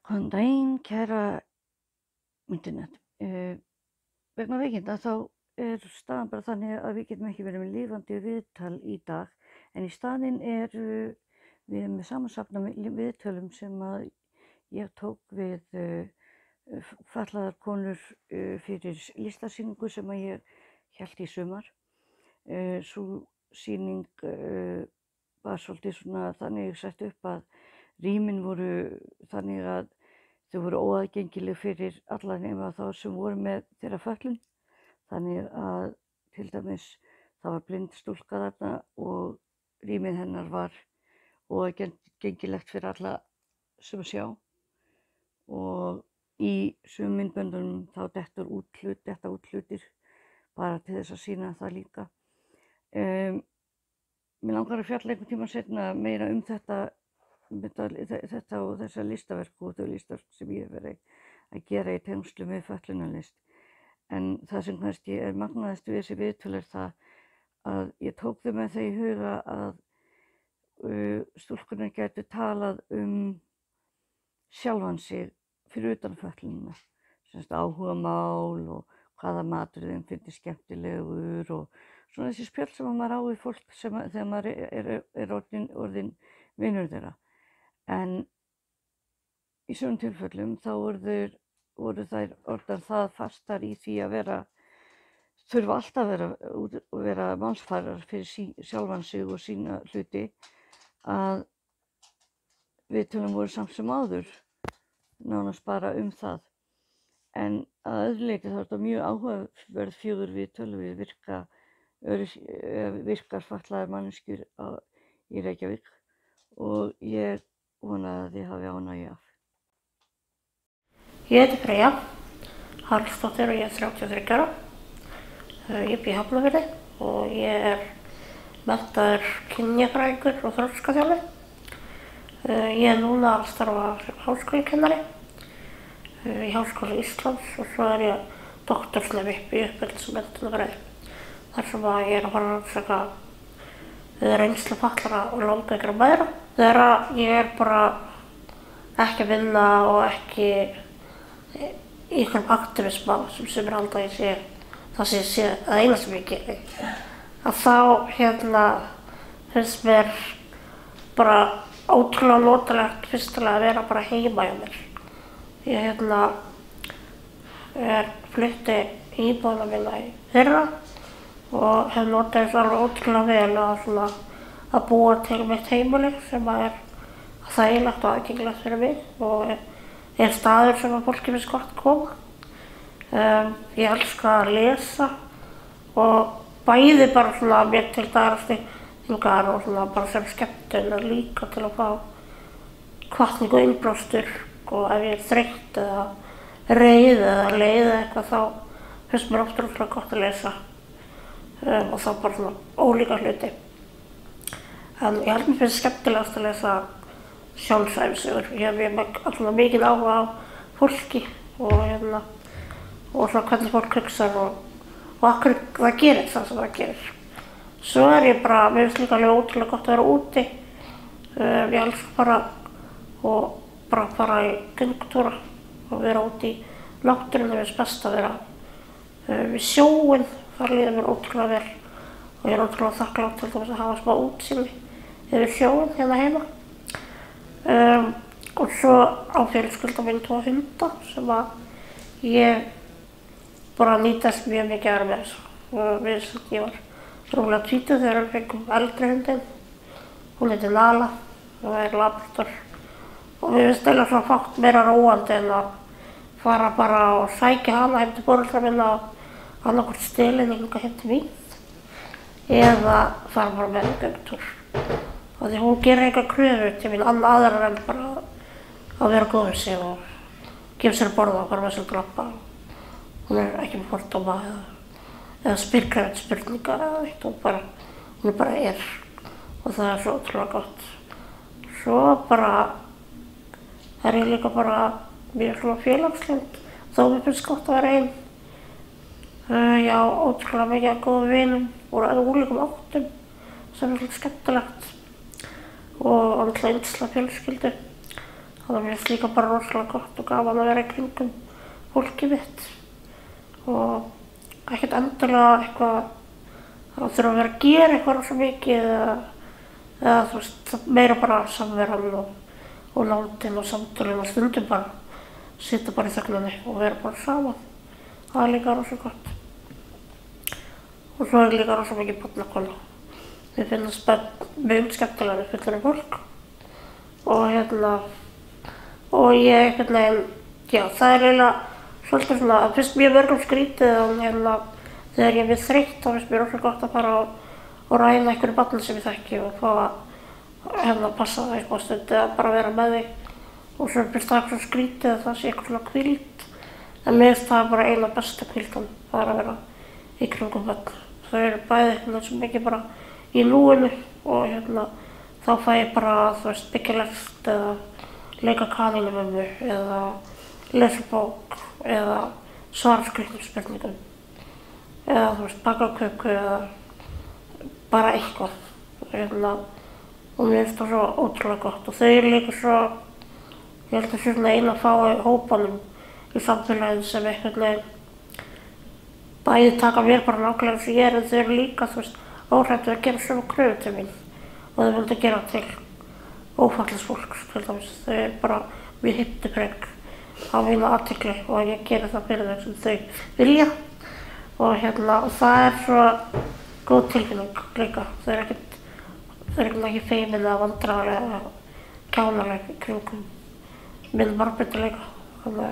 Góðan daginn, kæra internet. Vegna veikinda þá staðan bara þannig að við getum ekki verið með lifandi viðtal í dag, en í staðinn við með samansafn af viðtölum sem að ég tók við fatlaðar konur fyrir listasýningu sem að ég hélt í sumar. Sú sýning var svolítið svona þannig sett upp að rýmin voru þannig að þau voru óaðgengileg fyrir alla nema þá sem voru með þeirra fötlun. Þannig að til dæmis það var blind stúlka þarna og rýmið hennar var óaðgengilegt fyrir alla sem að sjá. Og í sumum myndböndunum þá detta út hlutir bara til þess að sýna það líka. Mér langar að fjalla einhvern tíma seinna meira um þetta og þessa listaverk og þau listaverk sem ég hef verið að gera í tengslum við fötlunarlist. En það sem kannski magnaðist við þessi viðtöl það að ég tók þau með það í huga að stúlkurnar gætu talað sjálfan sig fyrir utan fötlunina. Semst áhugamál og hvaða matur þeim finnst skemmtilegur og svona þessi spjall sem maður á við fólk þegar maður orðin vinur þeirra. En í sumum tilfellum þá voru þær orðnar það fastar í því að þurfa alltaf að vera málsfarar fyrir sjálfan sig og sína hluti að viðtölum voru samt sem áður nánast bara það. En að öðru leyti þá þetta mjög áhugaverð 4 viðtöl við virkar fatlaðar manneskjur í Reykjavík og ég vona að þið hafi ánægju af. Ég heiti Freyja Haraldsdóttir og ég er 33 ára. Ég bý í Hafnarfirði og ég menntaður kynjafræðingur og þroskaþjálfi. Ég er núna að starfa sem háskólakennari í Háskóla Íslands og svo er ég doktorsnemi í uppeldis- og menntunarfræði. Þar sem ég er að fara að rannsaka reynslu fatlaðra og langveikra mæðra. Þegar ég er bara ekki að vinna og ekki í einhverjum aktivisma sem sumir halda að ég sé það sem ég sé að eina sem ég geri. Að þá finnst mér bara ótrúlega notalegt fyrstulega að vera bara heima hjá mér. Ég flutti íbúðina mína í fyrra og hef notað þess alveg ótrúlega vel að búa til mitt heimili sem er þægilegt og aðgengilegt fyrir mig og er staður sem að fólki finnst gott að koma. Ég elska að lesa og bæði bara mér til dagræstingar og bara sem skemmtun og líka til að fá hvatningu og innblástur og ef ég er þreytt eða reið eða leið eða eitthvað þá finnst mér ótrúlega gott að lesa og þá bara ólíka hluti. En ég held mér finnst skemmtilegast að lesa sjálfsævisögur. Ég hef mikið áhuga á fólki og hvernig fólk hugsar og akkur það gerir það sem það gerir. Svo er ég bara, mér finnst líka alveg ótrúlega gott að vera úti. Ég elska bara að fara í göngutúra og vera úti í náttúrunni. Mér finnst best að vera við sjóinn, þar líður mér ótrúlega vel og ég er ótrúlega þakklátt til þess að hafa smá útsýni yfir sjóinn hérna heima. Og svo á fjölskylda mín 2 hunda sem að ég bara nýtast mjög mikið að vera með þessu. Ég var rúmlega 20 þegar við fengum eldri hundinn. Hún heitir Nala og er labrador. Og mér finnst eiginlega svona fátt meira róandi en að fara bara og sækja hana heim til foreldra minna og annaðhvort stilinn heim til mín eða fara bara með göngutúr. Því hún gerir engar kröfur til mín aðrar en bara að vera góð við sig og gefa sér að borða og fara með sér að labba. Hún er ekki með fordóma eða spyrkrefandi spurningar eða eitt, hún bara og það er svo ótrúlega gott. Svo bara er ég líka bara mjög félagslynd þó mér finnst gott að vera ein. Ég á ótrúlega mikið af góðum vinum úr ólíkum áttum sem er svolítið skemmtilegt og náttúrulega yndislega fjölskyldu. Þannig að mér finnst líka bara rosalega gott og gaman að vera í kringum fólkið mitt. Og ekkert endilega eitthvað að þurfa að vera að gera eitthvað rosa mikið eða þú veist, meira bara samveran og nándin og samtölin og stundum bara sitja bara í þögninni og vera bara saman. Það er líka rosa gott. Og svo er líka rosa mikið barnakona. Mér finnst börn mjög skemmtilega fullorðið fólk. Og ég einhvern veginn, já, það er eiginlega svolítið svona, það finnst mjög mörgum skrítið en þegar ég er þreytt þá finnst mér rosa gott að fara og ræna einhverju barni sem ég þekki og fá að passa það eitthvað stund eða bara vera með því. Og svo finnst það eitthvað skrítið að það sé eitthvað svona hvíld. En mér finnst það bara eina besta hvíldan, það er að vera í kringum börn. Þau eru bæði eitthvað sem ekki bara í núinu og þá fæ ég bara, þú veist, byggja lest eða leika kanínumömmu eða lesa bók eða svara skrýtnum spurningum eða, þú veist, baka köku eða bara eitthvað. Og mér finnst það svo ótrúlega gott og þau eru líka svo, ég held að það sé svona eina fái hópanum í samfélaginu sem einhvern veginn bæði taka mér bara nákvæmlega eins og ég en þau eru líka, þú veist, óhræddir að gera sömu kröfur til mín og þau vildu gera til ófatlaðs fólks til dæmis. Þau eru bara mjög hypnupreg á mína athygli og ég geri það fyrir þau sem þau vilja og það er svo góð tilfinning líka. Þau eru ekki feimin eða vandræðaleg eða kjánaleg í kringum minn margbreytileika. Þannig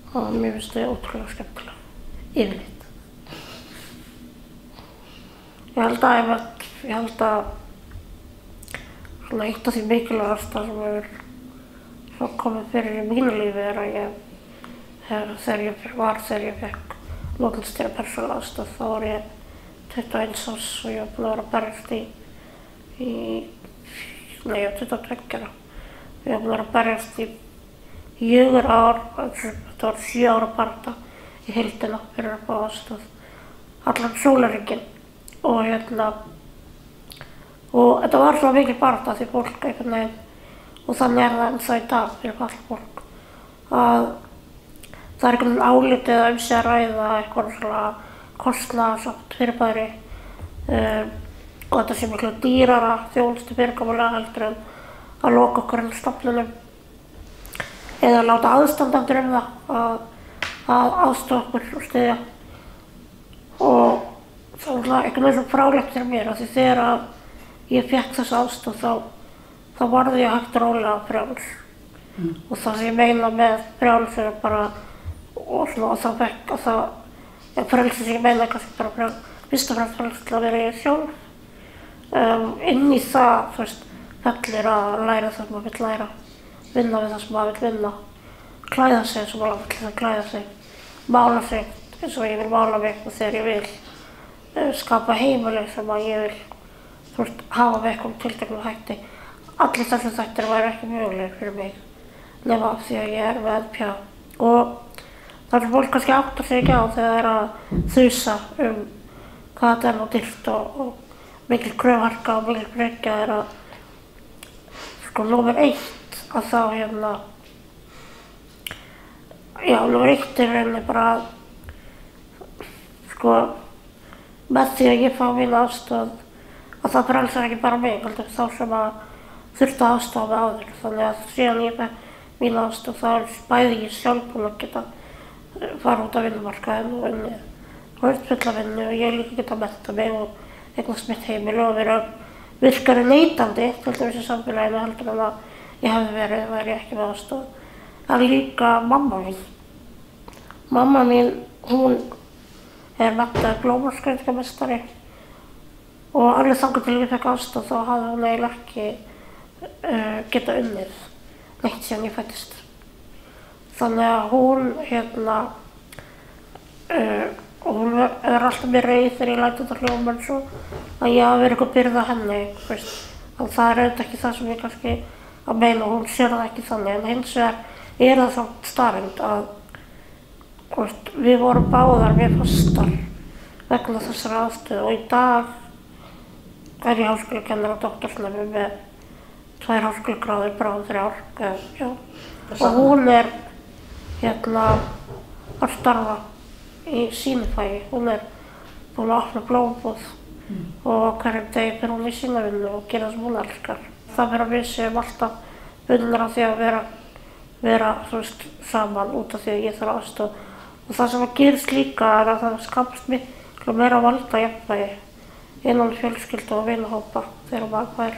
að mér finnst þau ótrúlega skemmtilega, yfirleitt. Ég held að svona eitt af því mikilvægasta sem hefur komið fyrir í mínu lífi er að þegar ég fékk Nóbelsstiga persónulega aðstoð þá var ég 21 árs og ég var búin að vera að berjast ég var 22 ára. Ég var búin að vera að berjast í 4 ár, þetta var 7 ára baráttu í heildina fyrir að fá aðstoð allan sólarhringinn. Og þetta var svo mikil barátta því fólk einhvern veginn og þannig er það ennþá í dag fyrir fatlað fólk að það er einhvern veginn álitið að sig að ræða eitthvað svona kostnaðarsamt fyrirbæri og þetta sé miklu dýrara þjónustu fyrirkomulag heldur en að loka okkur inn á stofnunum eða láta aðstandendur það að aðstoða okkur og styðja. Og það var einhvern veginn svo fráleitt fyrir mér af því þegar ég fékk þessa aðstoð þá varði ég hægt rólega frjáls. Og það sem ég meina með frjáls er bara frelsi sem ég meina kannski bara fyrst og fremst frelsi til að vera ég sjálf. Inn í það, þú veist, fellir að læra það sem maður vill læra, vinna við það sem maður vill vinna, klæða sig eins og maður vill klæða sig, mála sig eins og ég vil mála mig og þegar ég vil, skapa heimili sem að ég vil, þú veist, hafa með eitthvað tilteknum hætti. Allir þessi þættir væru ekki mögulegir fyrir mig nema af því að ég er með NPA. Og það sem fólk kannski áttar sig ekki á þegar það er að þusa hvað þetta er nú dýrt og mikil kröfuharka og mikil brekja er að sko númer 1 að þá númer 1 er rauninni bara sko með því að ég fá mín aðstoð að það frelsar ekki bara mig heldur þá sem að þurfti að aðstoða mig áður. Þannig að síðan ég með mín aðstoð þá er bæði ég sjálf búin að geta fara út af vinnumarkaðinn og unnið fulla vinnu og ég líka geta mennta mig og eignast mitt heimili og vera virkari neytandi til dæmis í samfélaginu heldur en að ég hefði verið væri ég ekki með aðstoð. En líka mamma mín. Mamma mín, hún er menntaður blómáskreytingameistari og alveg þangað til ég fekk aðstoð þá hafði hún eiginlega ekki getað unnið neitt síðan ég fæddist. Þannig að hún hún er alltaf mér reið þegar ég læti þetta hljóma eins og að ég hafi verið eitthvað byrða henni, veist. Þannig það er auðvitað ekki það sem ég kannski að meina og hún sér það ekki þannig. En hins vegar er það samt staðreynd að veist, við vorum báðar mjög fastar vegna þessara aðstöðu og í dag er ég háskólakennari og doktorsnemi með 2 háskólagráður, bráðum 3, já. Og hún að starfa í sýnifagi. Hún búin að opna blómabúð og hverjum degi fer hún í sína vinnu og gera það sem hún elskar. Það að við séum alltaf bundnar af því að vera saman út af því að ég þarf aðstoð. Og það sem gerist líka að það skapast miklu meira valdajafnvægi innan fjölskyldu og vinahópa þegar maður fær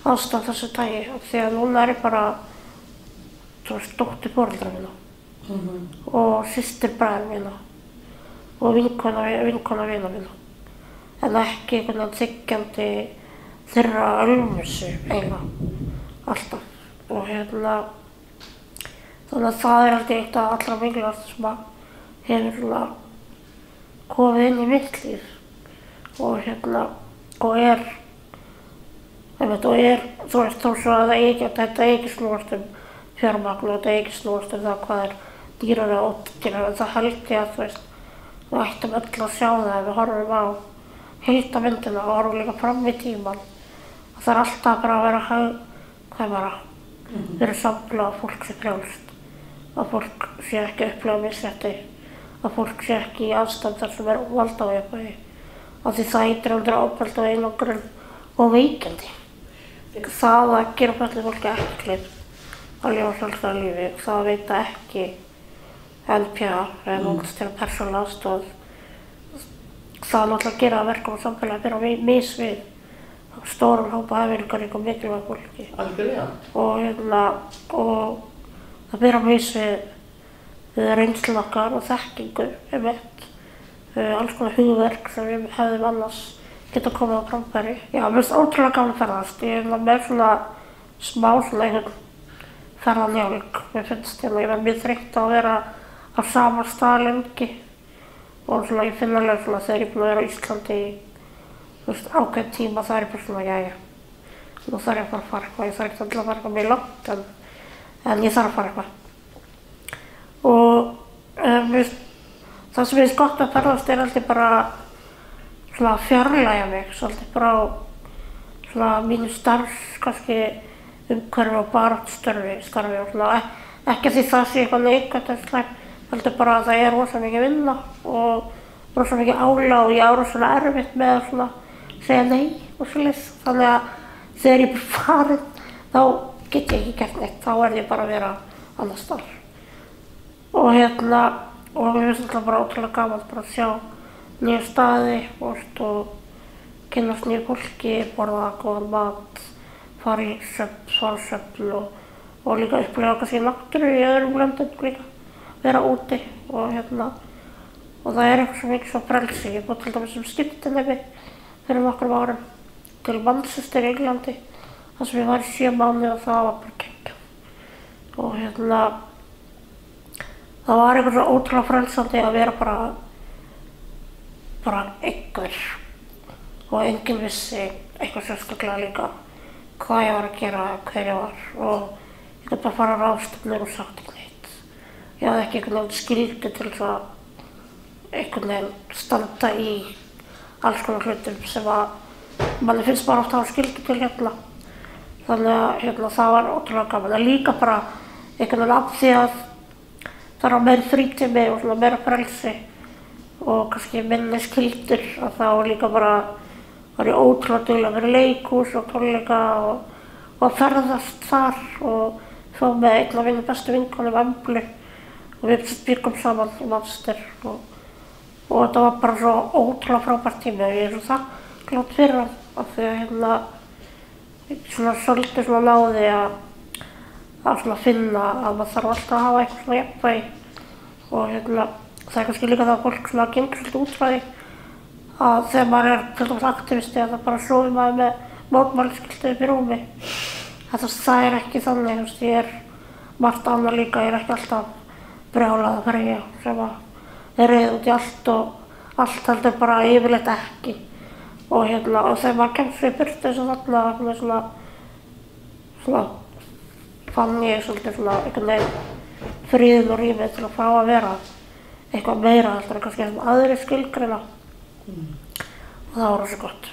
aðstoð þessu tagi. Því að núna ég bara dóttir foreldra mína og systir bræður mína og vinkona vina mína. En ekki einhvern veginn þiggjandi þeirra ölmusu eiginlega alltaf. Og þannig að það held ég eitt af allra mikilvægasta sem hefur komið inn í mitt líf. Og þó svo að þetta ekki snúast fjármagn og þetta ekki snúast það hvað dýrara og ódýrara. Það held ég að við ættum öll að sjá það ef við horfum á heildarmyndina og horfum líka fram í tímann. Það er alltaf bara að vera samfélag að fólk sé frjálst, að fólk sé ekki að upplifa misrétti, að fólk sé ekki í aðstæðum þar sem valdaójafnvægi. Af því það ýtir undir ofbeldi og einangrun og veikindi. Það að gera fötluðu fólki ekki kleift að lifa sjálfstæðu lífi, það að veita ekki NPA eða nótast til persónulega aðstoð. Það að náttúrulega gera að verkum á samfélagi að byrja misvið stóran hópa hæfileikaríku og mikilvægu fólki. Algjörlega. Og það byrja misvið reynslu okkar og þekkingu alls konar hugverk sem við hefðum annars geta komið á framfæri. Já, mér finnst ótrúlega gaman að ferðast. Ég með smá einhvern ferðanjálg. Mér finnst ég verð mjög þreytt á að vera á sama stað lengi. Og ég finn alveg þegar ég er búin að vera á Íslandi í ákveðinn tíma, það bara jæja. Nú þarf ég bara að fara eitthvað. Ég þarf ekki að fara eitthvað mjög langt, en ég þarf að fara eitthvað. Og það sem finnst gott að ferðast alltaf bara að fjarlægja mig svolítið frá mínu kannski umhverfi og baráttustarfi og ekki því það sé eitthvað neikvætt en slæmt, heldur bara að það er rosa mikið vinna og rosa mikið álag og ég á rosa erfitt með að segja nei og svoleiðis. Þannig að þegar ég er farin þá get ég ekki gert neitt, þá ég bara að vera annars staðar. Og mér finnst alltaf bara ótrúlega gaman að sjá nýja staði og kynnast nýju fólki, borða góðan mat, fara í svefn og líka upplifa kannski náttúru í öðrum löndum líka, vera úti og það er eitthvað svo mikið svo frelsi. Ég búið til dæmis skiptinemi fyrir nokkrum árum til Manchester í Englandi þar sem ég var í 7 mánuði og það var bara geggjað. Og það var eitthvað svo ótrúlega frelsandi að vera bara einhver og enginn vissi eitthvað sérstaklega líka hvað ég var að gera, hver ég var og ég gæti bara að fara á ráðstefnur og sagt ekki neitt. Ég hafði ekki einhvern veginn skyldu til þess að einhvern veginn standa í alls konar hlutum sem að manni finnst bara oft að hafa skyldu til Þannig að það var ótrúlega gaman. En líka bara einhvern veginn af því að það var meira frítími og meira frelsi og kannski minni skyldur að þá líka bara var ég ótrúlega dugleg að vera í leikhús og tónleika og að ferðast þar og fá með einn af mínum bestu vinkonum Emblu og við bjuggum saman í Manchester og þetta var bara svo ótrúlega frábært tími og ég er svo þakklát fyrir hann af því að svolítið náði að finna að maður þarf alltaf að hafa eitthvað jafnvægi og það er kannski líka það að fólk gengur svolítið út frá því að þegar maður er til dæmis aktivisti að það bara sofi maður með mótmælaskilti upp í rúmi. Það er ekki þannig, ég er margt annað líka, ég er ekki alltaf brjálað að freyja sem er reiður út í allt og allt heldur bara yfirleitt ekki. Og þegar maður kemst svo í burtu eins og þarna fann ég svolítið einhvern veginn friðinn og rýmið til að fá að vera eitthvað meira heldur en kannski sem aðrir skilgreina og það var rosa gott.